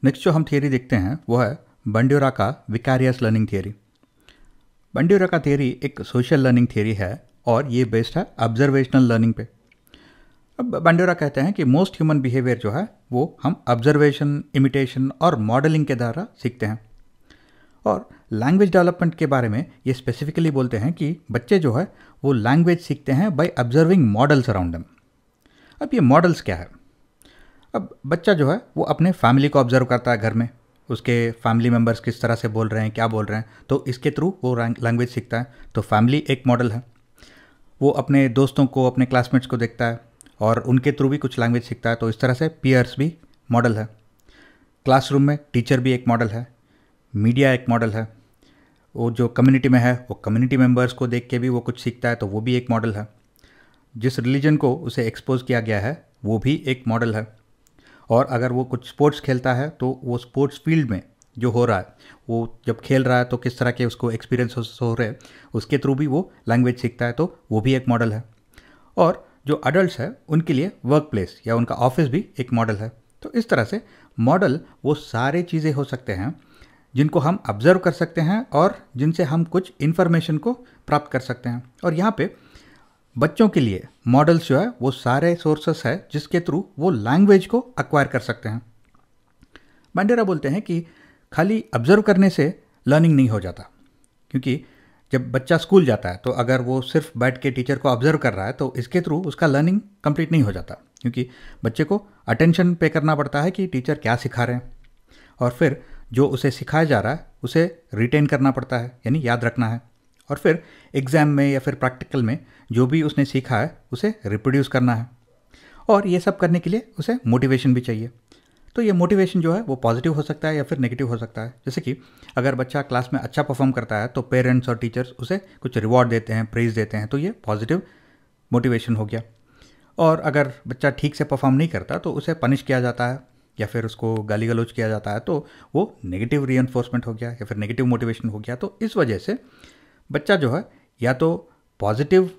Next जो हम theory देखते हैं वो है बंड्यूरा का विकारियस लर्निंग थियरी। बंड्यूरा का थियरी एक सोशल लर्निंग थियरी है और ये बेस्ड है ऑब्जर्वेशनल लर्निंग पे। अब बंड्यूरा कहते हैं कि मोस्ट ह्यूमन बिहेवियर जो है वो हम ऑब्जर्वेशन, इमिटेशन और मॉडलिंग के द्वारा सीखते हैं। और लैंग्वेज डेवलपमेंट के बारे में ये स्पेसिफिकली बोलते हैं कि बच्चे जो है वो लैंग्वेज सीखते हैं by observing models around them. अब ये मॉडल्स क्या है? अब बच्चा जो है वो अपने फैमिली को ऑब्जर्व करता है घर में, उसके फैमिली मेम्बर्स किस तरह से बोल रहे हैं, क्या बोल रहे हैं, तो इसके थ्रू वो लैंग्वेज सीखता है। तो फैमिली एक मॉडल है। वो अपने दोस्तों को, अपने क्लासमेट्स को देखता है और उनके थ्रू भी कुछ लैंग्वेज सीखता है। तो इस तरह से पीयर्स भी मॉडल है। क्लासरूम में टीचर भी एक मॉडल है, मीडिया एक मॉडल है, वो जो कम्युनिटी में है वो कम्युनिटी मेम्बर्स को देख के भी वो कुछ सीखता है, तो वो भी एक मॉडल है। जिस रिलीजन को उसे एक्सपोज किया गया है वो भी एक मॉडल है। और अगर वो कुछ स्पोर्ट्स खेलता है तो वो स्पोर्ट्स फील्ड में जो हो रहा है, वो जब खेल रहा है तो किस तरह के उसको एक्सपीरियंस हो रहे हैं, उसके थ्रू भी वो लैंग्वेज सीखता है, तो वो भी एक मॉडल है। और जो अडल्ट्स है उनके लिए वर्क प्लेस या उनका ऑफिस भी एक मॉडल है। तो इस तरह से मॉडल वो सारे चीज़ें हो सकते हैं जिनको हम ऑब्जर्व कर सकते हैं और जिनसे हम कुछ इन्फॉर्मेशन को प्राप्त कर सकते हैं। और यहाँ पे बच्चों के लिए मॉडल्स जो है वो सारे सोर्सेस है जिसके थ्रू वो लैंग्वेज को एक्वायर कर सकते हैं। बंड्यूरा बोलते हैं कि खाली ऑब्जर्व करने से लर्निंग नहीं हो जाता, क्योंकि जब बच्चा स्कूल जाता है तो अगर वो सिर्फ बैठ के टीचर को ऑब्जर्व कर रहा है तो इसके थ्रू उसका लर्निंग कंप्लीट नहीं हो जाता, क्योंकि बच्चे को अटेंशन पे करना पड़ता है कि टीचर क्या सिखा रहे हैं, और फिर जो उसे सिखाया जा रहा है उसे रिटेन करना पड़ता है, यानी याद रखना है, और फिर एग्ज़ाम में या फिर प्रैक्टिकल में जो भी उसने सीखा है उसे रिप्रोड्यूस करना है। और ये सब करने के लिए उसे मोटिवेशन भी चाहिए। तो ये मोटिवेशन जो है वो पॉजिटिव हो सकता है या फिर नेगेटिव हो सकता है। जैसे कि अगर बच्चा क्लास में अच्छा परफॉर्म करता है तो पेरेंट्स और टीचर्स उसे कुछ रिवॉर्ड देते हैं, प्रेज देते हैं, तो ये पॉजिटिव मोटिवेशन हो गया। और अगर बच्चा ठीक से परफॉर्म नहीं करता तो उसे पनिश किया जाता है या फिर उसको गाली गलौज किया जाता है, तो वो नेगेटिव रीइंफोर्समेंट हो गया या फिर नेगेटिव मोटिवेशन हो गया। तो इस वजह से बच्चा जो है या तो पॉजिटिव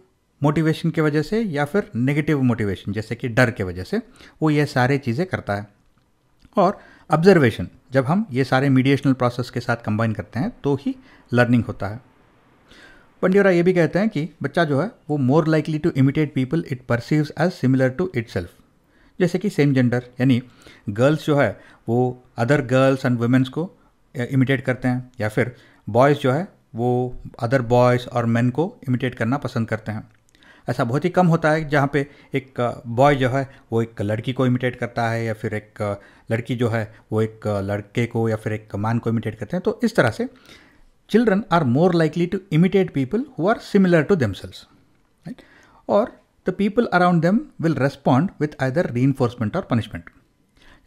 मोटिवेशन की वजह से या फिर नेगेटिव मोटिवेशन जैसे कि डर के वजह से वो ये सारे चीज़ें करता है। और ऑब्जर्वेशन जब हम ये सारे मीडिएशनल प्रोसेस के साथ कंबाइन करते हैं तो ही लर्निंग होता है। बंड्यूरा ये भी कहते हैं कि बच्चा जो है वो more likely to imitate people it perceives as similar to itself. जैसे कि सेम जेंडर यानी गर्ल्स जो है वो अदर गर्ल्स एंड वुमेन्स को इमिटेट करते हैं, या फिर बॉयज़ जो है वो अदर बॉयज़ और मेन को इमिटेट करना पसंद करते हैं। ऐसा बहुत ही कम होता है जहाँ पे एक बॉय जो है वो एक लड़की को इमिटेट करता है, या फिर एक लड़की जो है वो एक लड़के को या फिर एक मैन को इमिटेट करते हैं। तो इस तरह से children are more likely to imitate people who are similar to themselves, right. और the people around them will respond with either reinforcement or punishment.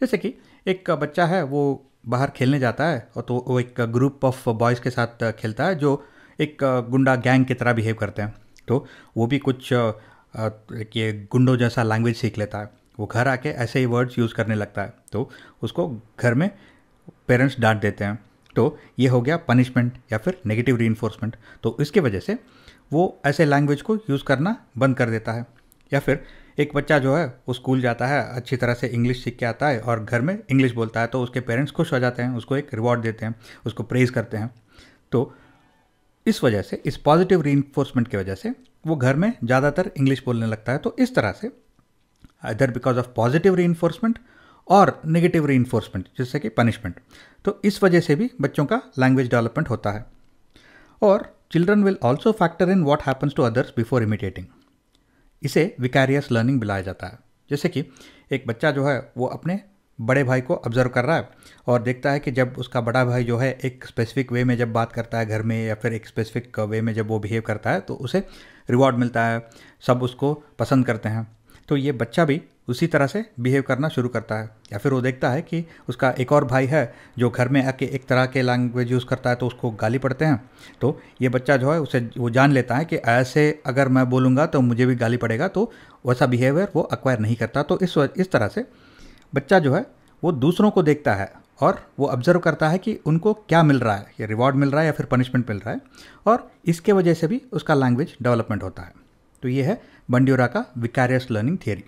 जैसे कि एक बच्चा है वो बाहर खेलने जाता है और तो वो एक ग्रुप ऑफ बॉयज़ के साथ खेलता है जो एक गुंडा गैंग की तरह बिहेव करते हैं, तो वो भी कुछ ये गुंडों जैसा लैंग्वेज सीख लेता है। वो घर आके ऐसे ही वर्ड्स यूज़ करने लगता है, तो उसको घर में पेरेंट्स डांट देते हैं। तो ये हो गया पनिशमेंट या फिर नेगेटिव रीइंफोर्समेंट। तो इसके वजह से वो ऐसे लैंग्वेज को यूज़ करना बंद कर देता है। या फिर एक बच्चा जो है वो स्कूल जाता है, अच्छी तरह से इंग्लिश सीख के आता है और घर में इंग्लिश बोलता है, तो उसके पेरेंट्स खुश हो जाते हैं, उसको एक रिवॉर्ड देते हैं, उसको प्रेज़ करते हैं। तो इस वजह से, इस पॉजिटिव रीइंफोर्समेंट की वजह से वो घर में ज़्यादातर इंग्लिश बोलने लगता है। तो इस तरह से other because of positive reinforcement और नेगेटिव रीइंफोर्समेंट जैसे कि पनिशमेंट, तो इस वजह से भी बच्चों का लैंग्वेज डेवलपमेंट होता है। और children will also factor in what happens to others before imitating. इसे विकारियस लर्निंग बुलाया जाता है। जैसे कि एक बच्चा जो है वो अपने बड़े भाई को ऑब्जर्व कर रहा है और देखता है कि जब उसका बड़ा भाई जो है एक स्पेसिफिक वे में जब बात करता है घर में, या फिर एक स्पेसिफिक वे में जब वो बिहेव करता है, तो उसे रिवॉर्ड मिलता है, सब उसको पसंद करते हैं। तो ये बच्चा भी उसी तरह से बिहेव करना शुरू करता है। या फिर वो देखता है कि उसका एक और भाई है जो घर में आके एक तरह के लैंग्वेज यूज़ करता है, तो उसको गाली पड़ते हैं। तो ये बच्चा जो है उसे वो जान लेता है कि ऐसे अगर मैं बोलूँगा तो मुझे भी गाली पड़ेगा, तो वैसा बिहेवियर वो एक्वायर नहीं करता। तो इस तरह से बच्चा जो है वो दूसरों को देखता है और वो ऑब्जर्व करता है कि उनको क्या मिल रहा है, या रिवॉर्ड मिल रहा है या फिर पनिशमेंट मिल रहा है, और इसके वजह से भी उसका लैंग्वेज डेवलपमेंट होता है। तो ये है बंड्यूरा का विकारियस लर्निंग थियरी।